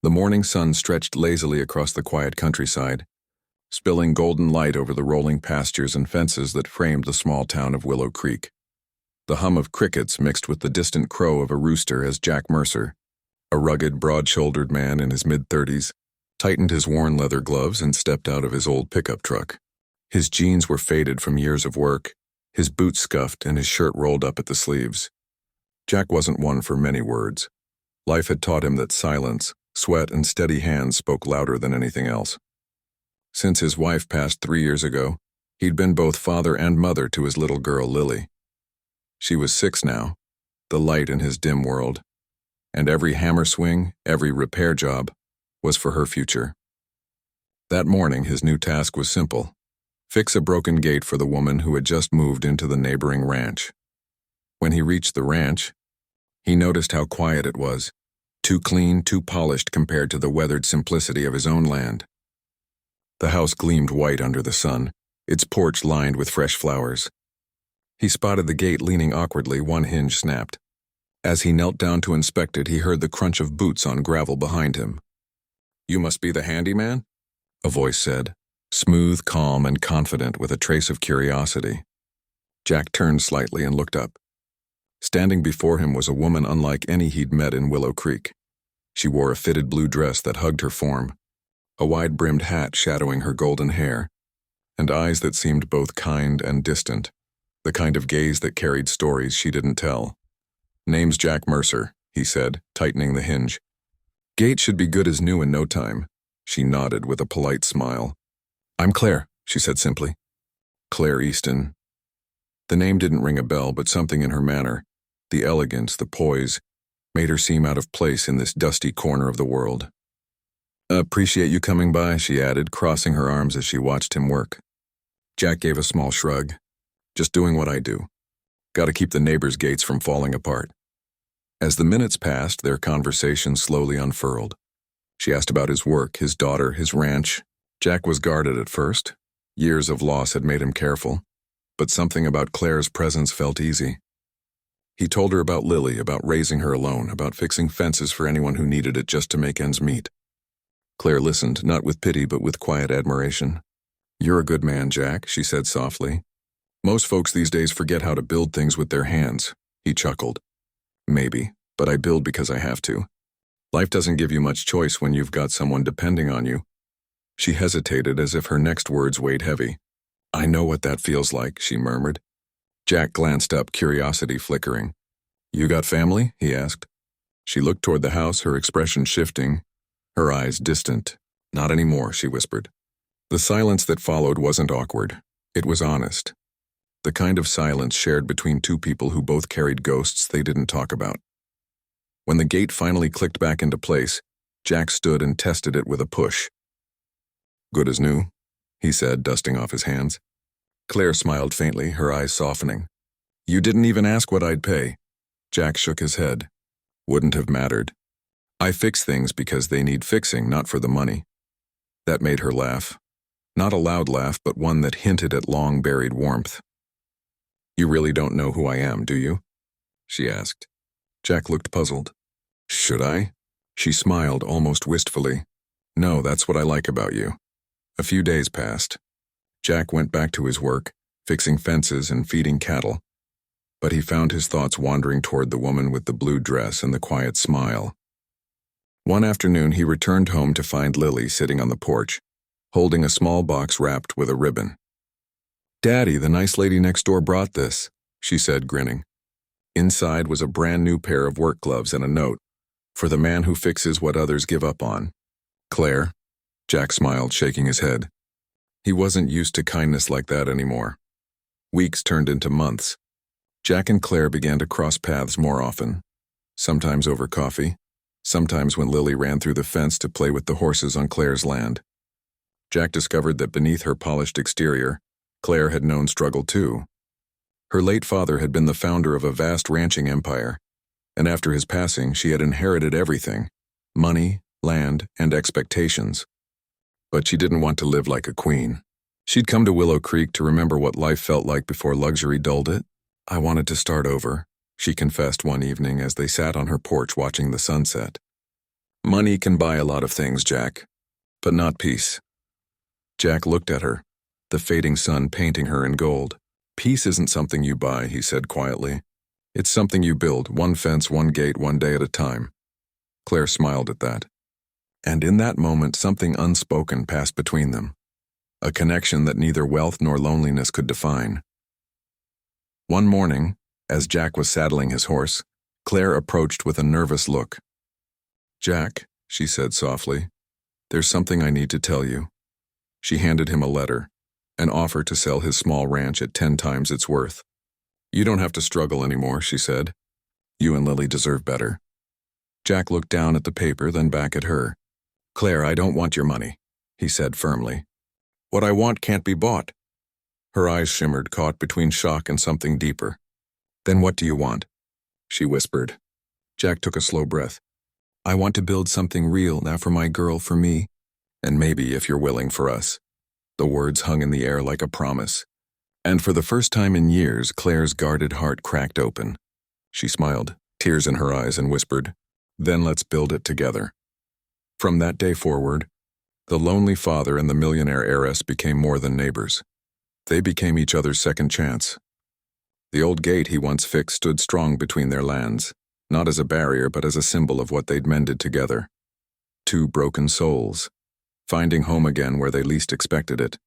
The morning sun stretched lazily across the quiet countryside, spilling golden light over the rolling pastures and fences that framed the small town of Willow Creek. The hum of crickets mixed with the distant crow of a rooster as Jack Mercer, a rugged, broad-shouldered man in his mid-30s, tightened his worn leather gloves and stepped out of his old pickup truck. His jeans were faded from years of work, his boots scuffed and his shirt rolled up at the sleeves. Jack wasn't one for many words. Life had taught him that silence, sweat, and steady hands spoke louder than anything else. Since his wife passed 3 years ago, he'd been both father and mother to his little girl, Lily. She was 6 now, the light in his dim world, and every hammer swing, every repair job, was for her future. That morning, his new task was simple: fix a broken gate for the woman who had just moved into the neighboring ranch. When he reached the ranch, he noticed how quiet it was, too clean, too polished compared to the weathered simplicity of his own land. The house gleamed white under the sun, its porch lined with fresh flowers. He spotted the gate leaning awkwardly, one hinge snapped. As he knelt down to inspect it, he heard the crunch of boots on gravel behind him. "You must be the handyman?" a voice said, smooth, calm, and confident with a trace of curiosity. Jack turned slightly and looked up. Standing before him was a woman unlike any he'd met in Willow Creek. She wore a fitted blue dress that hugged her form, a wide-brimmed hat shadowing her golden hair, and eyes that seemed both kind and distant, the kind of gaze that carried stories she didn't tell. "Name's Jack Mercer," he said, tightening the hinge. "Gate should be good as new in no time." She nodded with a polite smile. "I'm Claire," she said simply. Claire Easton. The name didn't ring a bell, but something in her manner, the elegance, the poise, made her seem out of place in this dusty corner of the world. "Appreciate you coming by," she added, crossing her arms as she watched him work. Jack gave a small shrug. "Just doing what I do. Gotta keep the neighbors' gates from falling apart." As the minutes passed, their conversation slowly unfurled. She asked about his work, his daughter, his ranch. Jack was guarded at first. Years of loss had made him careful, but something about Claire's presence felt easy. He told her about Lily, about raising her alone, about fixing fences for anyone who needed it just to make ends meet. Claire listened, not with pity but with quiet admiration. "You're a good man, Jack," she said softly. "Most folks these days forget how to build things with their hands." He chuckled. "Maybe, but I build because I have to. Life doesn't give you much choice when you've got someone depending on you." She hesitated as if her next words weighed heavy. "I know what that feels like," she murmured. Jack glanced up, curiosity flickering. "You got family?" he asked. She looked toward the house, her expression shifting, her eyes distant. "Not anymore," she whispered. The silence that followed wasn't awkward. It was honest. The kind of silence shared between two people who both carried ghosts they didn't talk about. When the gate finally clicked back into place, Jack stood and tested it with a push. "Good as new," he said, dusting off his hands. Claire smiled faintly, her eyes softening. "You didn't even ask what I'd pay." Jack shook his head. "Wouldn't have mattered. I fix things because they need fixing, not for the money." That made her laugh. Not a loud laugh, but one that hinted at long-buried warmth. "You really don't know who I am, do you?" she asked. Jack looked puzzled. "Should I?" She smiled, almost wistfully. "No, that's what I like about you." A few days passed. Jack went back to his work, fixing fences and feeding cattle. But he found his thoughts wandering toward the woman with the blue dress and the quiet smile. One afternoon, he returned home to find Lily sitting on the porch, holding a small box wrapped with a ribbon. "Daddy, the nice lady next door brought this," she said, grinning. Inside was a brand new pair of work gloves and a note, "For the man who fixes what others give up on. Claire." Jack smiled, shaking his head. He wasn't used to kindness like that anymore. Weeks turned into months. Jack and Claire began to cross paths more often, sometimes over coffee, sometimes when Lily ran through the fence to play with the horses on Claire's land. Jack discovered that beneath her polished exterior, Claire had known struggle too. Her late father had been the founder of a vast ranching empire, and after his passing, she had inherited everything: money, land, and expectations. But she didn't want to live like a queen. She'd come to Willow Creek to remember what life felt like before luxury dulled it. "I wanted to start over," she confessed one evening as they sat on her porch watching the sunset. Money can buy a lot of things, Jack, but not peace. Jack looked at her, the fading sun painting her in gold. Peace isn't something you buy, he said quietly. It's something you build, one fence, one gate, one day at a time. Claire smiled at that. And in that moment, something unspoken passed between them. A connection that neither wealth nor loneliness could define. One morning, as Jack was saddling his horse, Claire approached with a nervous look. "Jack," she said softly, "there's something I need to tell you." She handed him a letter, an offer to sell his small ranch at 10 times its worth. "You don't have to struggle anymore," she said. "You and Lily deserve better." Jack looked down at the paper, then back at her. "Claire, I don't want your money," he said firmly. "What I want can't be bought." Her eyes shimmered, caught between shock and something deeper. "Then what do you want?" she whispered. Jack took a slow breath. "I want to build something real now, for my girl, for me, and maybe, if you're willing, for us." The words hung in the air like a promise. And for the first time in years, Claire's guarded heart cracked open. She smiled, tears in her eyes, and whispered, "Then let's build it together." From that day forward, the lonely father and the millionaire heiress became more than neighbors. They became each other's second chance. The old gate he once fixed stood strong between their lands, not as a barrier but as a symbol of what they'd mended together. Two broken souls, finding home again where they least expected it.